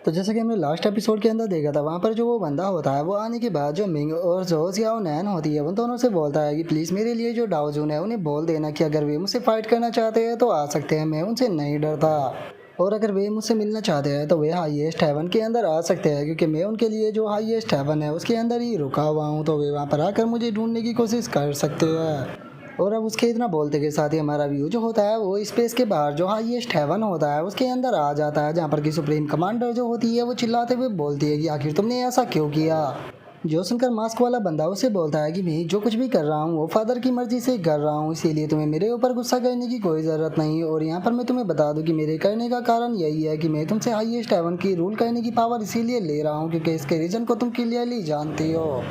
तो जैसे कि हमने लास्ट एपिसोड के अंदर देखा था, वहाँ पर जो वो बंदा होता है वो आने के बाद जो मिंग और जो जियाओ नैन होती है उन दोनों से बोलता है कि प्लीज़ मेरे लिए जो डाओजून है उन्हें बोल देना कि अगर वे मुझसे फाइट करना चाहते हैं तो आ सकते हैं, मैं उनसे नहीं डरता। और अगर वे मुझसे मिलना चाहते हैं तो वे हाईएस्ट हेवन के अंदर आ सकते हैं, क्योंकि मैं उनके लिए जो हाईएस्ट हेवन है उसके अंदर ही रुका हुआ हूँ, तो वे वहाँ पर आकर मुझे ढूंढने की कोशिश कर सकते हैं। और अब उसके इतना बोलते के साथ ही हमारा व्यू जो होता है वो स्पेस के बाहर जो हाईएस्ट हेवन होता है उसके अंदर आ जाता है, जहाँ पर की सुप्रीम कमांडर जो होती है वो चिल्लाते हुए बोलती है कि आखिर तुमने ऐसा क्यों किया। जो सुनकर मास्क वाला बंदा उसे बोलता है कि मैं जो कुछ भी कर रहा हूँ वो फादर की मर्जी से कर रहा हूँ, इसीलिए तुम्हें मेरे ऊपर गुस्सा करने की कोई ज़रूरत नहीं। और यहाँ पर मैं तुम्हें बता दूँ कि मेरे करने का कारण यही है कि मैं तुमसे हाईएस्ट हेवन की रूल करने की पावर इसीलिए ले रहा हूँ क्योंकि इसके रीज़न को तुम क्लियरली जानती हो।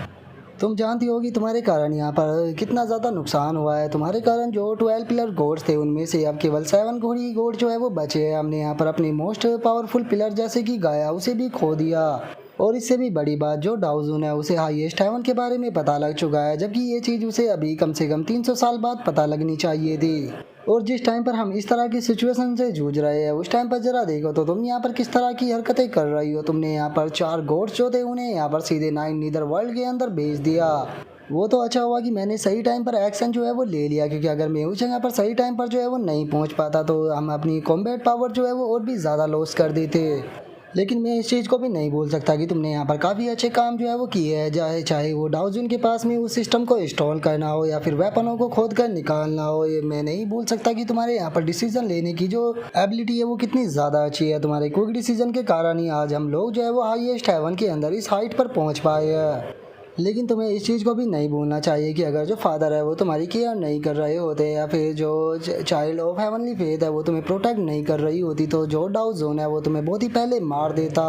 तुम जानती हो कि तुम्हारे कारण यहाँ पर कितना ज़्यादा नुकसान हुआ है। तुम्हारे कारण जो 12 पिलर गोड्स थे उनमें से अब केवल 7 घोड़ी गोड जो है वो बचे हैं। हमने यहाँ पर अपनी मोस्ट पावरफुल पिलर जैसे कि गाया उसे भी खो दिया। और इससे भी बड़ी बात, जो डाउजून है उसे हाईएस्ट हेवन के बारे में पता लग चुका है, जबकि ये चीज़ उसे अभी कम से कम 300 साल बाद पता लगनी चाहिए थी। और जिस टाइम पर हम इस तरह की सिचुएशन से जूझ रहे हैं उस टाइम पर जरा देखो तो तुम यहाँ पर किस तरह की हरकतें कर रही हो। तुमने यहाँ पर 4 गोड्स जो थे उन्हें यहाँ पर सीधे 9 नीदर वर्ल्ड के अंदर भेज दिया। वो तो अच्छा हुआ कि मैंने सही टाइम पर एक्शन जो है वो ले लिया, क्योंकि अगर मैं उस जगह पर सही टाइम पर जो है वो नहीं पहुंच पाता तो हम अपनी कॉम्बैट पावर जो है वो और भी ज़्यादा लॉस कर देते। लेकिन मैं इस चीज़ को भी नहीं भूल सकता कि तुमने यहाँ पर काफ़ी अच्छे काम जो है वो किए हैं, चाहे चाहे वो डाउजून के पास में उस सिस्टम को इंस्टॉल करना हो या फिर वेपनों को खोद कर निकालना हो। ये मैं नहीं भूल सकता कि तुम्हारे यहाँ पर डिसीजन लेने की जो एबिलिटी है वो कितनी ज़्यादा अच्छी है। तुम्हारे क्विक डिसीजन के कारण ही आज हम लोग जो है वो हाईएस्ट हेवन के अंदर इस हाइट पर पहुँच पाए हैं। लेकिन तुम्हें इस चीज़ को भी नहीं भूलना चाहिए कि अगर जो फादर है वो तुम्हारी केयर नहीं कर रहे होते या फिर जो चाइल्ड ऑफ हेवनली फेथ है वो तुम्हें प्रोटेक्ट नहीं कर रही होती तो जो डाउजून है वो तुम्हें बहुत ही पहले मार देता।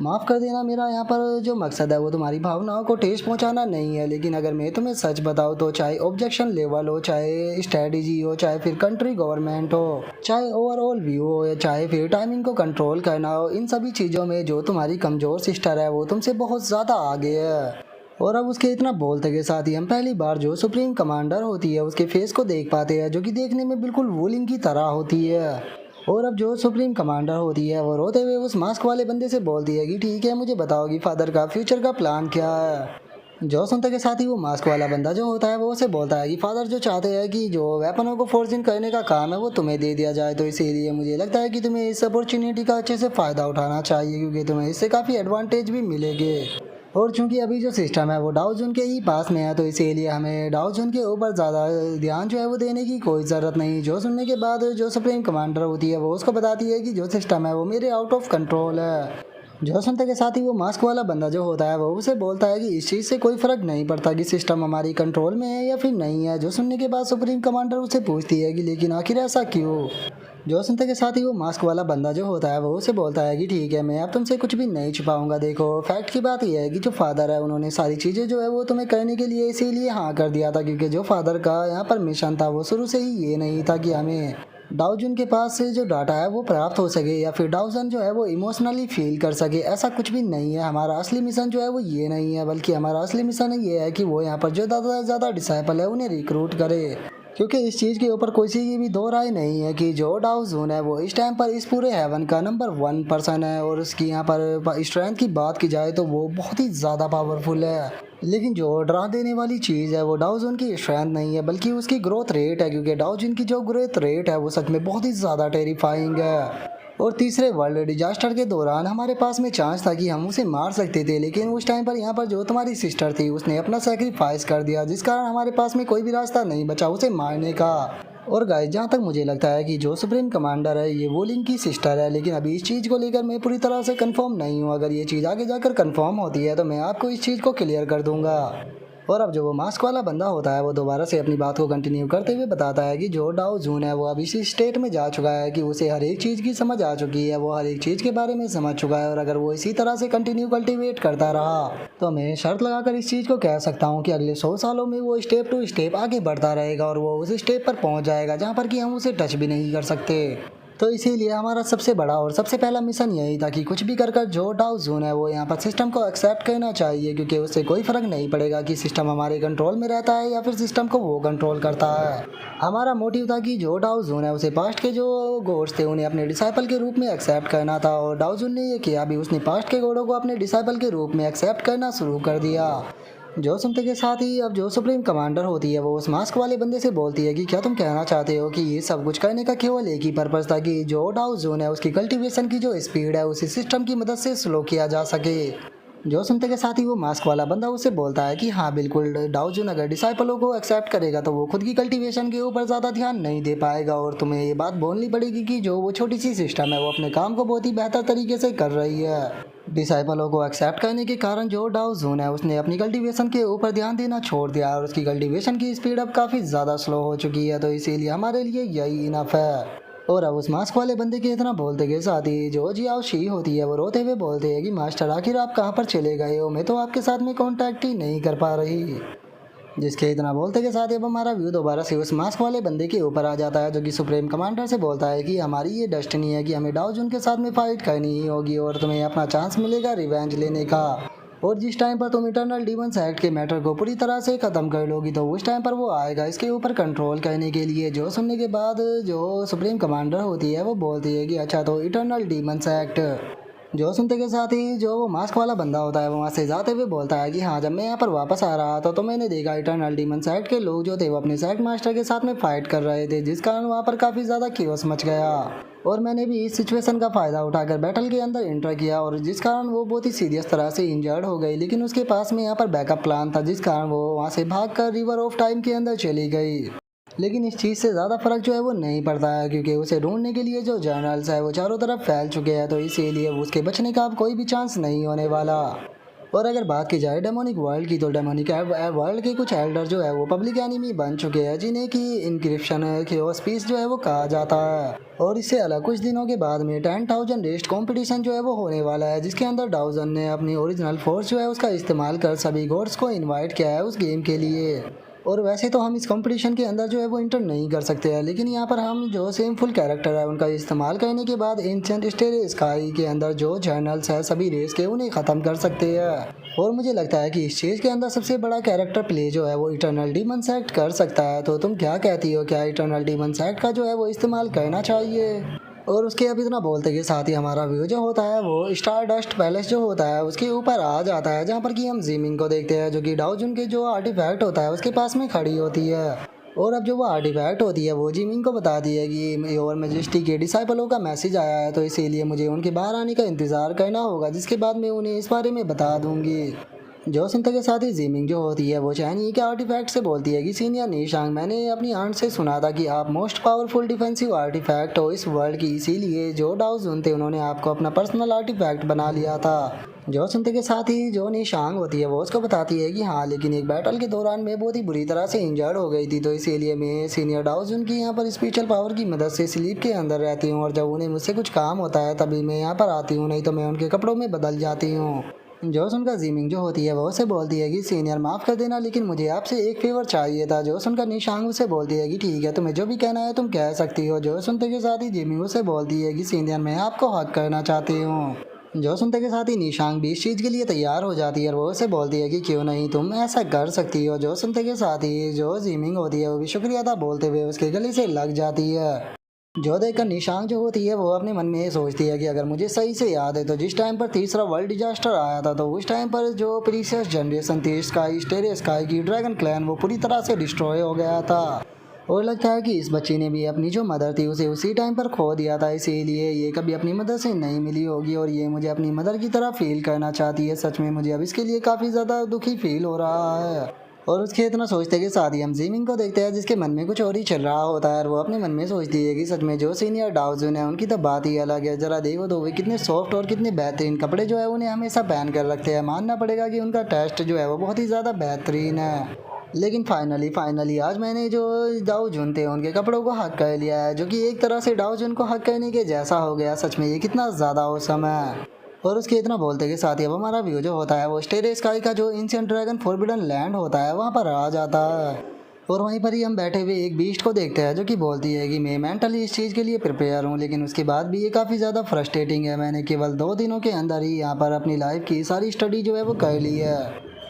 माफ़ कर देना, मेरा यहाँ पर जो मकसद है वो तुम्हारी भावनाओं को ठेस पहुँचाना नहीं है। लेकिन अगर मैं तुम्हें सच बताऊँ तो चाहे ऑब्जेक्शन लेवल हो, चाहे स्ट्रेटजी हो, चाहे फिर कंट्री गवर्नमेंट हो, चाहे ओवरऑल व्यू हो, या चाहे फिर टाइमिंग को कंट्रोल करना हो, इन सभी चीज़ों में जो तुम्हारी कमज़ोर सिस्टर है वो तुमसे बहुत ज़्यादा आगे है। और अब उसके इतना बोलते के साथ ही हम पहली बार जो सुप्रीम कमांडर होती है उसके फेस को देख पाते हैं, जो कि देखने में बिल्कुल वूलिंग की तरह होती है। और अब जो सुप्रीम कमांडर होती है वो रोते हुए उस मास्क वाले बंदे से बोलती है कि ठीक है, मुझे बताओ कि फादर का फ्यूचर का प्लान क्या है। जो सुनते के साथ ही वो मास्क वाला बंदा जो होता है वो उसे बोलता है कि फादर जो चाहते हैं कि जो वेपनों को फोर्जिंग करने का काम है वो तुम्हें दे दिया जाए, तो इसीलिए मुझे लगता है कि तुम्हें इस अपॉर्चुनिटी का अच्छे से फ़ायदा उठाना चाहिए, क्योंकि तुम्हें इससे काफ़ी एडवांटेज भी मिलेंगे। और चूंकि अभी जो सिस्टम है वो डाउजून के ही पास में है तो इसीलिए हमें डाउजून के ऊपर ज़्यादा ध्यान जो है वो देने की कोई ज़रूरत नहीं। जो सुनने के बाद जो सुप्रीम कमांडर होती है वो उसको बताती है कि जो सिस्टम है वो मेरे आउट ऑफ कंट्रोल है। जो सुनते के साथ ही वो मास्क वाला बंदा जो होता है वो उसे बोलता है कि इस चीज़ से कोई फ़र्क नहीं पड़ता कि सिस्टम हमारी कंट्रोल में है या फिर नहीं है। जो सुनने के बाद सुप्रीम कमांडर उसे पूछती है कि लेकिन आखिर ऐसा क्यों। जो सुनते के साथ ही वो मास्क वाला बंदा जो होता है वो उसे बोलता है कि ठीक है, मैं अब तुमसे कुछ भी नहीं छुपाऊंगा। देखो, फैक्ट की बात यह है कि जो फादर है उन्होंने सारी चीज़ें जो है वो तुम्हें करने के लिए इसीलिए हाँ कर दिया था, क्योंकि जो फादर का यहाँ पर मिशन था वो शुरू से ही ये नहीं था कि हमें डाउजन के पास से जो डाटा है वो प्राप्त हो सके या फिर डाउजन जो है वो इमोशनली फील कर सके। ऐसा कुछ भी नहीं है। हमारा असली मिशन जो है वो ये नहीं है, बल्कि हमारा असली मिशन ये है कि वो यहाँ पर जो ज़्यादा से ज़्यादा डिसाइपल है उन्हें रिक्रूट करे। क्योंकि इस चीज़ के ऊपर कोई सी की भी दो राय नहीं है कि जो डाउजून है वो इस टाइम पर इस पूरे हेवन का नंबर 1 पर्सन है। और उसकी यहाँ पर स्ट्रेंथ की बात की जाए तो वो बहुत ही ज़्यादा पावरफुल है। लेकिन जो डरा देने वाली चीज़ है वो डाउजन की स्ट्रेंथ नहीं है, बल्कि उसकी ग्रोथ रेट है, क्योंकि डाउजन की जो ग्रोथ रेट है वो सच में बहुत ही ज़्यादा टेरिफाइंग है। और तीसरे वर्ल्ड डिजास्टर के दौरान हमारे पास में चांस था कि हम उसे मार सकते थे, लेकिन उस टाइम पर यहाँ पर जो तुम्हारी सिस्टर थी उसने अपना सेक्रीफाइस कर दिया, जिस कारण हमारे पास में कोई भी रास्ता नहीं बचा उसे मारने का। और गाइस, जहाँ तक मुझे लगता है कि जो सुप्रीम कमांडर है ये वोलिंग की सिस्टर है, लेकिन अभी इस चीज़ को लेकर मैं पूरी तरह से कंफर्म नहीं हूँ। अगर ये चीज़ आगे जाकर कंफर्म होती है तो मैं आपको इस चीज़ को क्लियर कर दूंगा। और अब जो वो मास्क वाला बंदा होता है वो दोबारा से अपनी बात को कंटिन्यू करते हुए बताता है कि जो डाउजून है वो अब इसी स्टेट में जा चुका है कि उसे हर एक चीज़ की समझ आ चुकी है, वो हर एक चीज़ के बारे में समझ चुका है। और अगर वो इसी तरह से कंटिन्यू कल्टीवेट करता रहा तो मैं शर्त लगाकर इस चीज़ को कह सकता हूँ कि अगले 100 सालों में वो स्टेप टू स्टेप आगे बढ़ता रहेगा और वो उस स्टेप पर पहुँच जाएगा जहाँ पर कि हम उसे टच भी नहीं कर सकते। तो इसीलिए हमारा सबसे बड़ा और सबसे पहला मिशन यही था कि कुछ भी कर कर जो डाउ जून है वो यहाँ पर सिस्टम को एक्सेप्ट करना चाहिए, क्योंकि उससे कोई फ़र्क नहीं पड़ेगा कि सिस्टम हमारे कंट्रोल में रहता है या फिर सिस्टम को वो कंट्रोल करता है। हमारा मोटिव था कि जो डाउ जून है उसे पास्ट के जो गॉड्स थे उन्हें अपने डिसाइपल के रूप में एक्सेप्ट करना था, और डाउ जून ने ये किया भी, उसने पास्ट के गॉडों को अपने डिसाइपल के रूप में एक्सेप्ट करना शुरू कर दिया। जो सुनते के साथ ही अब जो सुप्रीम कमांडर होती है वो उस मास्क वाले बंदे से बोलती है कि क्या तुम कहना चाहते हो कि ये सब कुछ करने का केवल एक ही पर्पस था कि जो डाउ जून है उसकी कल्टीवेशन की जो स्पीड है उसी सिस्टम की मदद से स्लो किया जा सके। जो सुनते के साथ ही वो मास्क वाला बंदा उससे बोलता है कि हाँ बिल्कुल, डाउ जून अगर डिसाइपलों को एक्सेप्ट करेगा तो वो खुद की कल्टीवेशन के ऊपर ज़्यादा ध्यान नहीं दे पाएगा, और तुम्हें ये बात बोलनी पड़ेगी कि जो वो छोटी सी सिस्टम है वो अपने काम को बहुत ही बेहतर तरीके से कर रही है। डिसाइपलों को एक्सेप्ट करने के कारण जो डाउ जून है उसने अपनी कल्टीवेशन के ऊपर ध्यान देना छोड़ दिया और उसकी कल्टीवेशन की स्पीड अब काफ़ी ज़्यादा स्लो हो चुकी है, तो इसीलिए हमारे लिए यही इनफ है। और अब उस मास्क वाले बंदे के इतना बोलते के साथ ही जो जियाओ शी होती है वो रोते हुए बोलते हैं कि मास्टर आखिर आप कहाँ पर चले गए हो, मैं तो आपके साथ में कांटेक्ट ही नहीं कर पा रही। जिसके इतना बोलते के साथ ही अब हमारा व्यू दोबारा से उस मास्क वाले बंदे के ऊपर आ जाता है, जो कि सुप्रीम कमांडर से बोलता है कि हमारी ये डेस्टिनी है कि हमें डाउ जून के साथ में फाइट करनी ही होगी और तुम्हें अपना चांस मिलेगा रिवेंज लेने का। और जिस टाइम पर तुम इटर्नल डीमंस एक्ट के मैटर को पूरी तरह से ख़त्म कर लोगी तो उस टाइम पर वो आएगा इसके ऊपर कंट्रोल करने के लिए। जो सुनने के बाद जो सुप्रीम कमांडर होती है वो बोलती है कि अच्छा तो इटर्नल डीमंस एक्ट। जो सुनते के साथ ही जो वो मास्क वाला बंदा होता है वो वहाँ से जाते हुए बोलता है कि हाँ, जब मैं यहाँ पर वापस आ रहा था तो मैंने देखा इटर्नल डीमन साइड के लोग जो थे वो अपने साइड मास्टर के साथ में फाइट कर रहे थे, जिस कारण वहाँ पर काफ़ी ज़्यादा केओस मच गया। और मैंने भी इस सिचुएशन का फ़ायदा उठाकर बैटल के अंदर एंटर किया, और जिस कारण वो बहुत ही सीरियस तरह से इंजर्ड हो गई, लेकिन उसके पास में यहाँ पर बैकअप प्लान था, जिस कारण वो वहाँ से भाग कर रिवर ऑफ टाइम के अंदर चली गई। लेकिन इस चीज़ से ज़्यादा फर्क जो है वो नहीं पड़ता है, क्योंकि उसे ढूंढने के लिए जो जर्नल्स है वो चारों तरफ फैल चुके हैं, तो इसीलिए उसके बचने का अब कोई भी चांस नहीं होने वाला। और अगर बात की जाए डेमोनिक वर्ल्ड की, तो डेमोनिक वर्ल्ड के कुछ एल्डर जो है वो पब्लिक एनिमी बन चुके हैं, जिन्हें की इंक्रिप्शन केओस पीस जो है वो कहा जाता है। और इससे अलग कुछ दिनों के बाद में 10,000 रेस्ट कंपटीशन जो है वो होने वाला है, जिसके अंदर डाउजन ने अपनी ओरिजिनल फोर्स जो है उसका इस्तेमाल कर सभी गॉड्स को इन्वाइट किया है उस गेम के लिए। और वैसे तो हम इस कंपटीशन के अंदर जो है वो इंटर नहीं कर सकते हैं, लेकिन यहाँ पर हम जो सेम फुल कैरेक्टर है उनका इस्तेमाल करने के बाद एंशिएंट स्टेर स्काई के अंदर जो जर्नल्स है सभी रेस के उन्हें ख़त्म कर सकते हैं। और मुझे लगता है कि इस चीज़ के अंदर सबसे बड़ा कैरेक्टर प्ले जो है वो इटर्नल डीमन एक्ट कर सकता है। तो तुम क्या कहती हो, क्या इटर्नल डीमन एक्ट का जो है वो इस्तेमाल करना चाहिए? और उसके अब इतना बोलते के साथ ही हमारा व्यू जो होता है वो स्टार डस्ट पैलेस जो होता है उसके ऊपर आ जाता है, जहाँ पर कि हम जीमिंग को देखते हैं, जो कि डाउजन के जो आर्टिफैक्ट होता है उसके पास में खड़ी होती है। और अब जो वो आर्टिफैक्ट होती है वो जिमिंग को बताती है कि योर मैजेस्टी के डिसाइपलों का मैसेज आया है, तो इसीलिए मुझे उनके बाहर आने का इंतज़ार करना होगा, जिसके बाद मैं उन्हें इस बारे में बता दूंगी। जो सुनते के साथ ही जीमिंग जो होती है वो चाइनी के आर्टिफैक्ट से बोलती है कि सीनियर निशांग, मैंने अपनी आंट से सुना था कि आप मोस्ट पावरफुल डिफेंसिव आर्टिफैक्ट हो इस वर्ल्ड की, इसीलिए जो डाउजन थे उन्होंने आपको अपना पर्सनल आर्टिफैक्ट बना लिया था। जो सुनते के साथ ही जो निशांग होती है वो उसको बताती है कि हाँ, लेकिन एक बैटल के दौरान मैं बहुत ही बुरी तरह से इंजर्ड हो गई थी, तो इसीलिए मैं सीनियर डाउजन की यहाँ पर स्पेशल पावर की मदद से स्लीप के अंदर रहती हूँ, और जब उन्हें मुझसे कुछ काम होता है तभी मैं यहाँ पर आती हूँ, नहीं तो मैं उनके कपड़ों में बदल जाती हूँ। जोसन का जीमिंग जो होती है वो उसे बोलती है कि सीनियर माफ़ कर देना, लेकिन मुझे आपसे एक फेवर चाहिए था। जोसन का निशांग उसे बोलती है कि ठीक है, तुम्हें जो भी कहना है तुम कह सकती हो। जो सुनते के साथ ही जीमिंग उसे बोलती है कि सीनियर मैं आपको हक करना चाहती हूँ। जो सुनते के साथ ही निशांग भी इस चीज़ के लिए तैयार हो जाती है और वो उसे बोलती है कि क्यों नहीं, तुम ऐसा कर सकती हो। जो सुनते के साथ ही जो जीमिंग होती है वो भी शुक्रिया था बोलते हुए उसके गले से लग जाती है। जो देखकर निशांग जो होती है वो अपने मन में ये सोचती है कि अगर मुझे सही से याद है तो जिस टाइम पर तीसरा वर्ल्ड डिजास्टर आया था तो उस टाइम पर जो प्रीसियस जनरेशन थी स्काई स्टेरे स्काई की ड्रैगन क्लैन वो पूरी तरह से डिस्ट्रॉय हो गया था। और लगता है कि इस बच्ची ने भी अपनी जो मदर थी उसे उसी टाइम पर खो दिया था, इसीलिए ये कभी अपनी मदर से नहीं मिली होगी और ये मुझे अपनी मदर की तरह फील करना चाहती है। सच में मुझे अब इसके लिए काफ़ी ज़्यादा दुखी फील हो रहा है। और उसके इतना सोचते के साथ ही हम जीमिंग को देखते हैं, जिसके मन में कुछ और ही चल रहा होता है और वो अपने मन में सोचती है कि सच में जो सीनियर डाउजन है उनकी तो बात ही अलग है। जरा देखो तो वे कितने सॉफ्ट और कितने बेहतरीन कपड़े जो है उन्हें हमेशा पहन कर रखते हैं। मानना पड़ेगा कि उनका टेस्ट जो है वो बहुत ही ज़्यादा बेहतरीन है। लेकिन फाइनली आज मैंने जो डाउजन थे उनके कपड़ों को हक कर लिया है, जो कि एक तरह से डाउजन को हक करने के जैसा हो गया। सच में ये कितना ज़्यादा औसम है। और उसके इतना बोलते के साथ ही अब हमारा व्यू जो होता है वो स्टेरे स्काई का जो एंशिएंट ड्रैगन फॉरबिडन लैंड होता है वहाँ पर आ जाता है। और वहीं पर ही हम बैठे हुए एक बीस्ट को देखते हैं जो कि बोलती है कि मैं मेंटली इस चीज़ के लिए प्रिपेयर हूँ, लेकिन उसके बाद भी ये काफ़ी ज़्यादा फ्रस्ट्रेटिंग है। मैंने केवल 2 दिनों के अंदर ही यहाँ पर अपनी लाइफ की सारी स्टडी जो है वो कर ली है,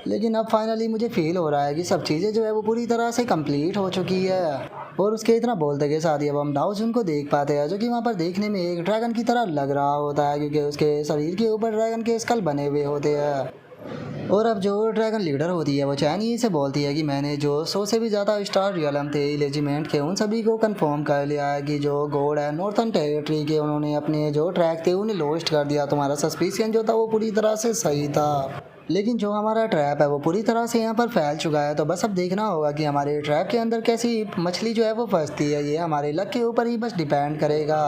लेकिन अब फाइनली मुझे फील हो रहा है कि सब चीज़ें जो है वो पूरी तरह से कंप्लीट हो चुकी है। और उसके इतना बोलते के साथ ही अब हम डाओजुन को देख पाते हैं जो कि वहाँ पर देखने में एक ड्रैगन की तरह लग रहा होता है, क्योंकि उसके शरीर के ऊपर ड्रैगन के स्कल बने हुए होते हैं। और अब जो ड्रैगन लीडर होती है वो चैनी से बोलती है कि मैंने जो 100 से भी ज़्यादा स्टार रियलम थे लेजिमेंट के, उन सभी को कंफर्म कर लिया है कि जो गॉड है नॉर्थन टेरिटरी के, उन्होंने अपने जो ट्रैक थे उन्हें लॉस्ट कर दिया। तुम्हारा सस्पिशियन जो था वो पूरी तरह से सही था, लेकिन जो हमारा ट्रैप है वो पूरी तरह से यहाँ पर फैल चुका है। तो बस अब देखना होगा कि हमारे ट्रैप के अंदर कैसी मछली जो है वो फंसती है। ये हमारे लक के ऊपर ही बस डिपेंड करेगा।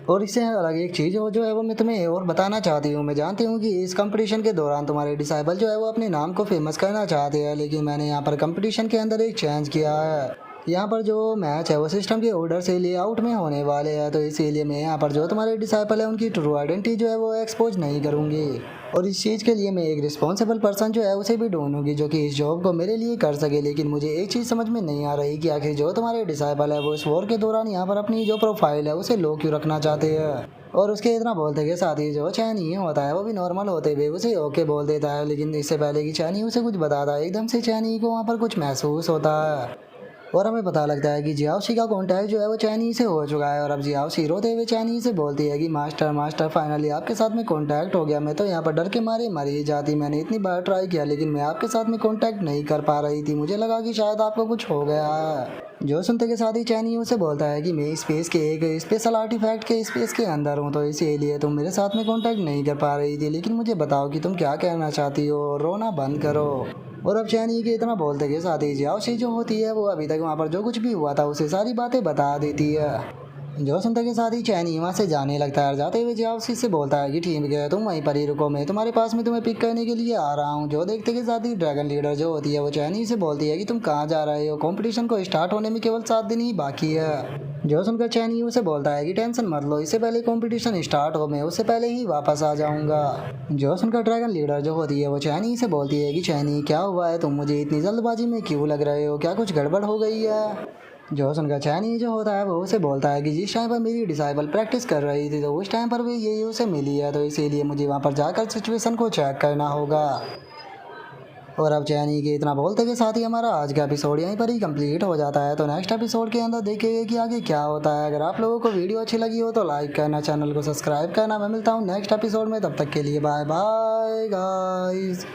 और इससे अलग एक चीज़ जो है वो मैं तुम्हें और बताना चाहती हूँ। मैं जानती हूँ कि इस कंपटीशन के दौरान तुम्हारे डिसाइबल जो है वो अपने नाम को फेमस करना चाहते हैं, लेकिन मैंने यहाँ पर कंपटीशन के अंदर एक चेंज किया है। यहाँ पर जो मैच है वो सिस्टम के ऑर्डर से लेआउट में होने वाले हैं, तो इसीलिए मैं यहाँ पर जो तुम्हारे डिसाइपल है उनकी ट्रू आइडेंटिटी जो है वो एक्सपोज नहीं करूँगी। और इस चीज़ के लिए मैं एक रिस्पॉन्सिबल पर्सन जो है उसे भी ढूंढूंगी जो कि इस जॉब को मेरे लिए कर सके। लेकिन मुझे एक चीज़ समझ में नहीं आ रही कि आखिर जो तुम्हारे डिसाइपल है वो इस वॉर के दौरान यहाँ पर अपनी जो प्रोफाइल है उसे लो क्यों रखना चाहते हैं। और उसके इतना बोलते के साथ ही जो चैनी होता है वो भी नॉर्मल होते हुए उसे ओके बोल देता है, लेकिन इससे पहले कि चैनी उसे कुछ बताता है एकदम से चैनी को वहाँ पर कुछ महसूस होता है। और हमें पता लगता है कि जियाओशी का कॉन्टैक्ट जो है वो चाइनीज से हो चुका है। और अब जियाओशी रोते हुए चाइनीज से बोलती है कि मास्टर मास्टर फाइनली आपके साथ में कॉन्टैक्ट हो गया। मैं तो यहाँ पर डर के मारे मर ही जाती। मैंने इतनी बार ट्राई किया लेकिन मैं आपके साथ में कॉन्टैक्ट नहीं कर पा रही थी। मुझे लगा कि शायद आपको कुछ हो गया है। जो सुनते के साथ ही चाइनी उसे बोलता है कि मैं स्पेस के एक स्पेशल आर्टिफैक्ट के स्पेस के अंदर हूँ, तो इसीलिए तुम मेरे साथ में कॉन्टैक्ट नहीं कर पा रही थी। लेकिन मुझे बताओ कि तुम क्या कहना चाहती हो, रोना बंद करो। और अब चैनी के इतना बोलते के साथ ही जियाओशी जो होती है वो अभी तक वहाँ पर जो कुछ भी हुआ था उसे सारी बातें बता देती है। जो सुनते के साथ ही चैनी वहाँ से जाने लगता है। जाते हुए जियाओशी से बोलता है कि ठीक है तुम वहीं पर ही रुको, मैं तुम्हारे पास में तुम्हें पिक करने के लिए आ रहा हूँ। जो देखते के साथ ही ड्रैगन लीडर जो होती है वो चैनी से बोलती है कि तुम कहाँ जा रहे हो, कंपटीशन को स्टार्ट होने में केवल 7 दिन ही बाकी है। जो सुनकर चैनी उसे बोलता है कि टेंशन मत लो, इससे पहले कंपटीशन स्टार्ट हो मैं उससे पहले ही वापस आ जाऊंगा। जो सुनकर ड्रैगन लीडर जो होती है वो चैनी से बोलती है कि चैनी क्या हुआ है, तुम मुझे इतनी जल्दबाजी में क्यों लग रहे हो, क्या कुछ गड़बड़ हो गई है। जो सुनकर चैनी जो होता है वो उसे बोलता है कि जिस टाइम पर मेरी डिसाइबल प्रैक्टिस कर रही थी तो उस टाइम पर भी यही उसे मिली है, तो इसीलिए मुझे वहाँ पर जाकर सिचुएशन को चेक करना होगा। और अब चैनी के इतना बोलते के साथ ही हमारा आज का एपिसोड यहीं पर ही कंप्लीट हो जाता है। तो नेक्स्ट एपिसोड के अंदर देखेंगे कि आगे क्या होता है। अगर आप लोगों को वीडियो अच्छी लगी हो तो लाइक करना, चैनल को सब्सक्राइब करना। मैं मिलता हूँ नेक्स्ट एपिसोड में, तब तक के लिए बाय बाय गाइस।